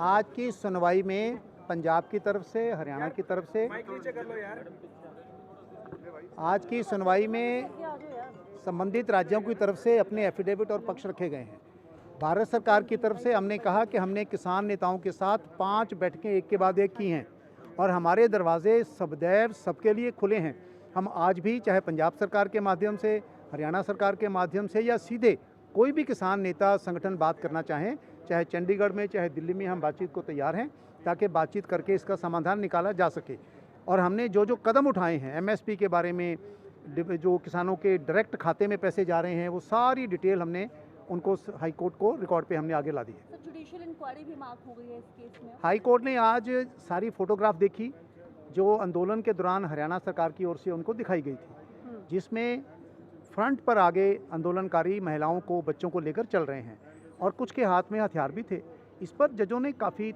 आज की सुनवाई में पंजाब की तरफ से, हरियाणा की तरफ से, आज की सुनवाई में संबंधित राज्यों की तरफ से अपने एफिडेविट और पक्ष रखे गए हैं। भारत सरकार की तरफ से हमने कहा कि हमने किसान नेताओं के साथ 5 बैठकें एक के बाद एक की हैं और हमारे दरवाजे सदैव सबके लिए खुले हैं। हम आज भी चाहे पंजाब सरकार के माध्यम से, हरियाणा सरकार के माध्यम से या सीधे कोई भी किसान नेता संगठन बात करना चाहें, चाहे चंडीगढ़ में चाहे दिल्ली में, हम बातचीत को तैयार हैं ताकि बातचीत करके इसका समाधान निकाला जा सके। और हमने जो जो कदम उठाए हैं एमएसपी के बारे में, जो किसानों के डायरेक्ट खाते में पैसे जा रहे हैं, वो सारी डिटेल हमने उनको हाई कोर्ट को रिकॉर्ड पे हमने आगे ला दी है। जुडिशियल इंक्वायरी भी मांग हो गई है इस केस में। हाई कोर्ट ने आज सारी फोटोग्राफ देखी जो आंदोलन के दौरान हरियाणा सरकार की ओर से उनको दिखाई गई थी, जिसमें फ्रंट पर आगे आंदोलनकारी महिलाओं को, बच्चों को लेकर चल रहे हैं और कुछ के हाथ में हथियार भी थे। इस पर जजों ने काफ़ी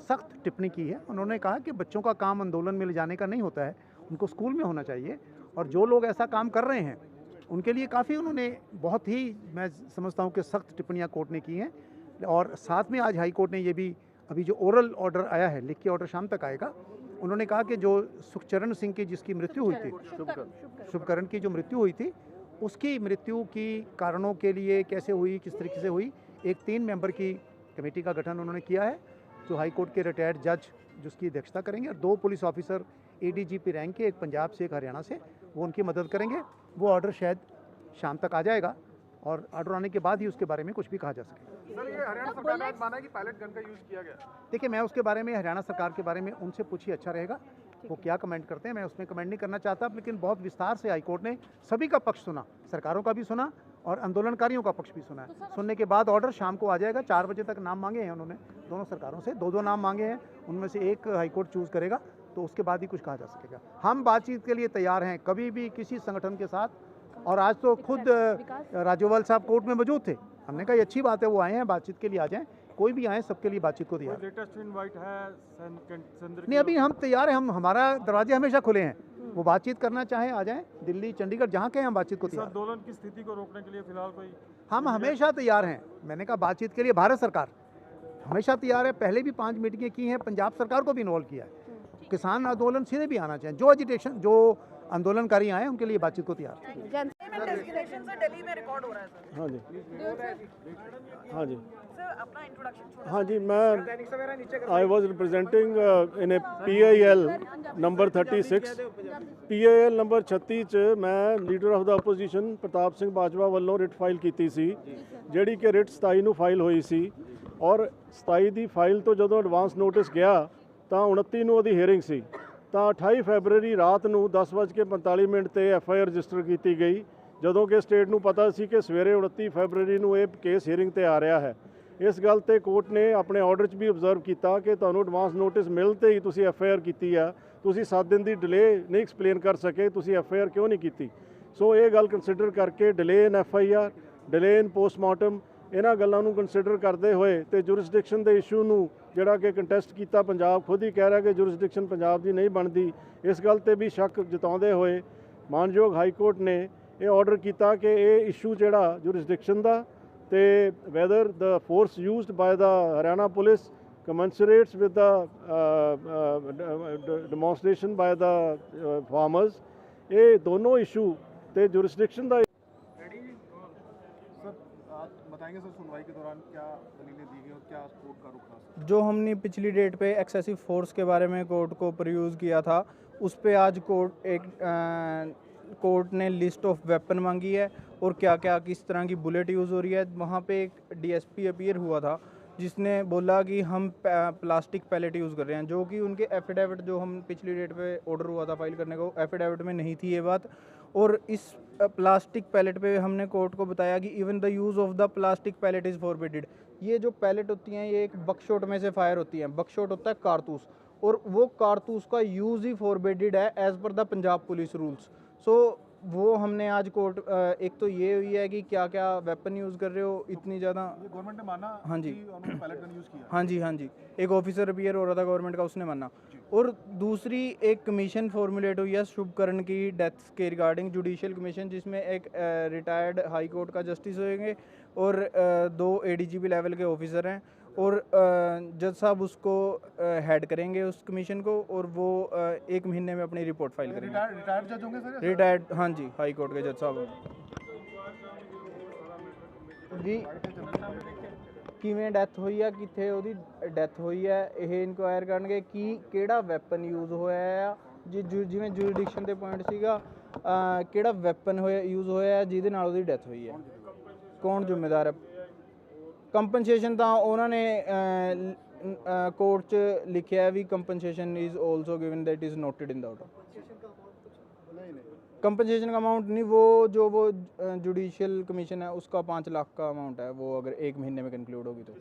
सख्त टिप्पणी की है। उन्होंने कहा कि बच्चों का काम आंदोलन में ले जाने का नहीं होता है, उनको स्कूल में होना चाहिए, और जो लोग ऐसा काम कर रहे हैं उनके लिए काफ़ी उन्होंने बहुत ही, मैं समझता हूँ कि सख्त टिप्पणियाँ कोर्ट ने की हैं। और साथ में आज हाई कोर्ट ने ये भी, अभी जो ओरल ऑर्डर आया है, लिख के ऑर्डर शाम तक आएगा, उन्होंने कहा कि जो सुखचरण सिंह की जिसकी मृत्यु हुई थी, शुभकरण की जो मृत्यु हुई थी, उसकी मृत्यु की कारणों के लिए कैसे हुई, किस तरीके से हुई, एक 3 मेंबर की कमेटी का गठन उन्होंने किया है, जो हाई कोर्ट के रिटायर्ड जज जिसकी अध्यक्षता करेंगे, और 2 पुलिस ऑफिसर एडीजीपी रैंक के, एक पंजाब से एक हरियाणा से, वो उनकी मदद करेंगे। वो ऑर्डर शायद शाम तक आ जाएगा और ऑर्डर आने के बाद ही उसके बारे में कुछ भी कहा जा सके। सर, ये हरियाणा सरकार ने माना है कि पायलट गन का यूज़ किया गया। देखिए, मैं उसके बारे में, हरियाणा सरकार के बारे में उनसे पूछिए, अच्छा रहेगा वो क्या कमेंट करते हैं। मैं उसमें कमेंट नहीं करना चाहता, लेकिन बहुत विस्तार से हाईकोर्ट ने सभी का पक्ष सुना, सरकारों का भी सुना और आंदोलनकारियों का पक्ष भी सुना है। सुनने के बाद ऑर्डर शाम को आ जाएगा। 4 बजे तक नाम मांगे हैं उन्होंने दोनों सरकारों से, 2-2 नाम मांगे हैं, उनमें से एक हाईकोर्ट चूज़ करेगा, तो उसके बाद ही कुछ कहा जा सकेगा। हम बातचीत के लिए तैयार हैं कभी भी किसी संगठन के साथ, और आज तो खुद राजोवाल साहब कोर्ट में मौजूद थे। हमने कहा ये अच्छी बात है, वो आए हैं, बातचीत के लिए आ जाएं, कोई भी आए, सबके लिए बातचीत को दिया। लेटेस्ट इनवाइट है नहीं, अभी हम तैयार हैं, हमारा दरवाजे हमेशा खुले हैं, वो बातचीत करना चाहें आ जाएं, दिल्ली, चंडीगढ़, जहाँ के हम बातचीत को तैयार। आंदोलन की स्थिति को रोकने के लिए फिलहाल कोई, हम हमेशा तैयार हैं। मैंने कहा बातचीत के लिए भारत सरकार हमेशा तैयार है। पहले भी 5 मीटिंगें की हैं, पंजाब सरकार को भी इन्वॉल्व किया है। किसान आंदोलन सीधे भी आना चाहिए, जो एजिटेशन, जो आंदोलनकारी आए उनके लिए बातचीत को तैयार। दिल्ली में रिकॉर्ड हो रहा है सर। हाँ जी, हाँ जी, सर अपना इंट्रोडक्शन। हाँ जी, मैं I was representing in A PIL number 36, PIL number 36 च मैं leader of the opposition Pratap Singh Bajwa ਵੱਲੋਂ ਰਿਟ ਫਾਈਲ ਕੀਤੀ ਸੀ, ਜਿਹੜੀ ਕਿ ਰਿਟ 27 ਨੂੰ ਫਾਈਲ ਹੋਈ ਸੀ, ਔਰ 27 ਦੀ ਫਾਈਲ ਤੋਂ ਜਦੋਂ ਐਡਵਾਂਸ ਨੋਟਿਸ ਗਿਆ ਤਾਂ 29 ਨੂੰ ਉਹਦੀ ਹੀਅਰਿੰਗ ਸੀ, ਤਾਂ 28 ਫੈਬਰਵਰੀ ਰਾਤ ਨੂੰ 10:45 ਤੇ FIR ਰਜਿਸਟਰ ਕੀਤੀ ਗਈ, ਜਦੋਂ ਕਿ ਸਟੇਟ ਨੂੰ ਪਤਾ ਸੀ ਕਿ ਸਵੇਰੇ 29 ਫੈਬਰਵਰੀ ਨੂੰ ਇਹ ਕੇਸ ਹੀਅਰਿੰਗ ਤੇ ਆ ਰਿਹਾ ਹੈ। ਇਸ ਗੱਲ ਤੇ ਕੋਰਟ ਨੇ ਆਪਣੇ ਆਰਡਰ 'ਚ ਵੀ ਆਬਜ਼ਰਵ ਕੀਤਾ ਕਿ ਤੁਹਾਨੂੰ ਐਡਵਾਂਸ ਨੋਟਿਸ ਮਿਲते ਹੀ ਤੁਸੀਂ FIR ਕੀਤੀ ਆ, ਤੁਸੀਂ 7 ਦਿਨ ਦੀ ਡਿਲੇ ਨਹੀਂ ਐਕਸਪਲੇਨ ਕਰ ਸਕੇ, ਤੁਸੀਂ FIR ਕਿਉਂ ਨਹੀਂ ਕੀਤੀ। ਸੋ ਇਹ ਗੱਲ ਕੰਸੀਡਰ ਕਰਕੇ ਡਿਲੇ ਇਨ FIR, ਡਿਲੇ ਇਨ ਪੋਸਟਮਾਰਟਮ, ਇਹਨਾਂ ਗੱਲਾਂ ਨੂੰ ਕੰਸੀਡਰ ਕਰਦੇ ਹੋਏ ਤੇ ਜੁਰਿਸਡਿਕਸ਼ਨ ਦੇ ਇਸ਼ੂ ਨੂੰ ਜਿਹੜਾ ਕਿ ਕੰਟੈਸਟ ਕੀਤਾ, ਪੰਜਾਬ ਖੁਦ ਹੀ ਕਹਿ ਰਿਹਾ ਕਿ ਜੁਰਿਸਡਿਕਸ਼ਨ ਪੰਜਾਬ ਦੀ ਨਹੀਂ ਬਣਦੀ, ਇਸ ਗੱਲ ਤੇ ਵੀ ਸ਼ੱਕ ਜਤਾਉਂਦੇ ਹੋਏ ਮਾਨਯੋਗ ਹਾਈ ਕੋਰਟ ਨੇ ਇਹ ਆਰਡਰ ਕੀਤਾ ਕਿ ਇਹ ਇਸ਼ੂ ਜਿਹੜਾ ਜੁਰਿਸਡਿਕਸ਼ਨ ਦਾ ਤੇ weather the force used ਬਾय the Haryana police commensurates with the demonstration by the farmers, ਇਹ ਦੋਨੋਂ ਇਸ਼ੂ ਤੇ ਜੁਰਿਸਡਿਕशन ਦਾ। बताएंगे सर, सुनवाई के दौरान क्या दलीलें दी गई और क्या कोर्ट का रुख रहा? जो हमने पिछली डेट पे एक्सेसिव फोर्स के बारे में कोर्ट को प्रयूज़ किया था, उस पे आज कोर्ट ने लिस्ट ऑफ वेपन मांगी है और क्या क्या किस तरह की बुलेट यूज़ हो रही है। वहाँ पे एक DSP अपीयर हुआ था जिसने बोला कि हम प्लास्टिक पैलेट यूज़ कर रहे हैं, जो कि उनके एफिडेविट, जो हम पिछली डेट पे ऑर्डर हुआ था फाइल करने को, एफिडेविट में नहीं थी ये बात। और इस प्लास्टिक पैलेट पे हमने कोर्ट को बताया कि even the use of the plastic pellet is forbidden. ये जो पैलेट होती हैं ये एक बकशॉट में से फायर होती हैं। बकशॉट होता है कारतूस, और वो कारतूस का यूज़ ही फॉरबिडेड है as per the Punjab police rules. So वो हमने आज कोर्ट, एक तो ये हुई है कि क्या क्या वेपन यूज़ कर रहे हो इतनी ज़्यादा। गवर्नमेंट ने माना हाँ जी, कि उन्होंने पायलट गन यूज़ किया। हाँ जी, हाँ जी, एक ऑफिसर अपीयर हो रहा था गवर्नमेंट का, उसने माना। और दूसरी एक कमीशन फॉर्मुलेट हुई है शुभकरण की डेथ के रिगार्डिंग, जुडिशियल कमीशन, जिसमें एक रिटायर्ड हाई कोर्ट का जस्टिस होंगे, और 2 ADGP लेवल के ऑफिसर हैं और जज साहब उसको हेड करेंगे उस कमीशन को और वो 1 महीने में अपनी रिपोर्ट फाइल करेंगे। रिटायर्ड जज होंगे सर? रिटायर्ड, हाँ जी, हाई कोर्ट के जज साहब जी। ਕਿਵੇਂ ਡੈਥ ਹੋਈ ਆ, ਕਿੱਥੇ ਉਹਦੀ ਡੈਥ ਹੋਈ ਹੈ, ਇਹ ਇਨਕੁਆਇਰ ਕਰਨਗੇ ਕਿ ਕਿਹੜਾ ਵੈਪਨ ਯੂਜ਼ ਹੋਇਆ ਆ, ਜਿਵੇਂ ਜੁਰਿਡਿਕਸ਼ਨ ਦੇ ਪੁਆਇੰਟ ਸੀਗਾ ਕਿਹੜਾ ਵੈਪਨ ਹੋਇਆ ਯੂਜ਼ ਹੋਇਆ ਜਿਹਦੇ ਨਾਲ ਉਹਦੀ ਡੈਥ ਹੋਈ ਹੈ, ਕੌਣ ਜ਼ਿੰਮੇਦਾਰ ਹੈ। ਕੰਪਨਸੇਸ਼ਨ ਤਾਂ ਉਹਨਾਂ ਨੇ ਕੋਰਟ 'ਚ ਲਿਖਿਆ ਵੀ compensation is also given that is noted in the order. Compensation का अमाउंट नहीं, वो जो वो जुडिशियल कमीशन है उसका 5 लाख का अमाउंट है, वो अगर 1 महीने में कंक्लूड होगी तो।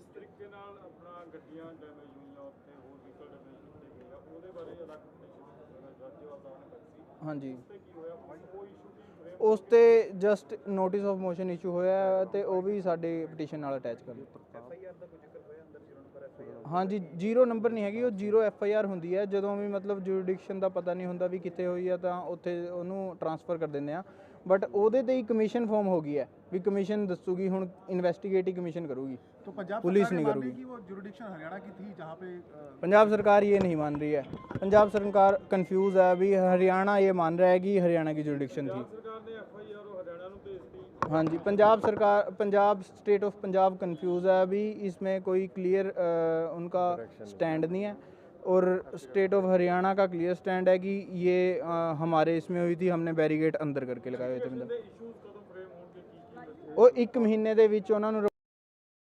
हाँ जी, ਉਸ ਤੇ just notice of motion issue ਹੋਇਆ ਤੇ ਉਹ ਵੀ ਸਾਡੇ ਪਟੀਸ਼ਨ ਨਾਲ ਅਟੈਚ ਕਰ ਦਿੱਤਾ। ਹਾਂਜੀ, 0 ਨੰਬਰ ਨਹੀਂ ਹੈਗੀ, ਉਹ 0 FIR ਹੁੰਦੀ ਹੈ। ਜਦੋਂ ਵੀ ਮਤਲਬ ਜੁਰਿਡਿਕਸ਼ਨ ਦਾ ਪਤਾ ਨਹੀਂ ਹੁੰਦਾ ਵੀ ਕਿੱਥੇ ਹੋਈ ਆ ਤਾਂ ਉੱਥੇ ਉਹਨੂੰ ਟ੍ਰਾਂਸਫਰ ਕਰ ਦਿੰਦੇ ਆ, ਬਟ ਉਹਦੇ ਤੇ ਹੀ ਕਮਿਸ਼ਨ ਫਾਰਮ ਹੋ ਗਈ ਹੈ ਵੀ ਕਮਿਸ਼ਨ ਦੱਸੂਗੀ, ਹੁਣ ਇਨਵੈਸਟੀਗੇਟਿਵ ਕਮਿਸ਼ਨ ਕਰੂਗੀ, तो पंजाब पुलिस सरकार नहीं ये मान करूगी। रही है कि वो जुरिडिक्शन हरियाणा की थी जहाँ पे पंजाब सरकार ये नहीं मान रही है। पंजाब सरकार कंफ्यूज है, अभी हरियाणा ये मान रहा है कि हरियाणा की जुरिडिक्शन थी। हाँ जी, पंजाब सरकार, Punjab state of Punjab confuse है, अभी इसमें कोई क्लियर उनका स्टैंड नहीं है। और स्टेट ऑफ हरियाणा का क्लियर स्टैंड है कि ये हमारे इसमें हुई थी, हमने बैरिकेड अंदर करके लगाए हुए थे। और 1 महीने ਦੇ ਵਿੱਚ ਉਹਨਾਂ ਨੂੰ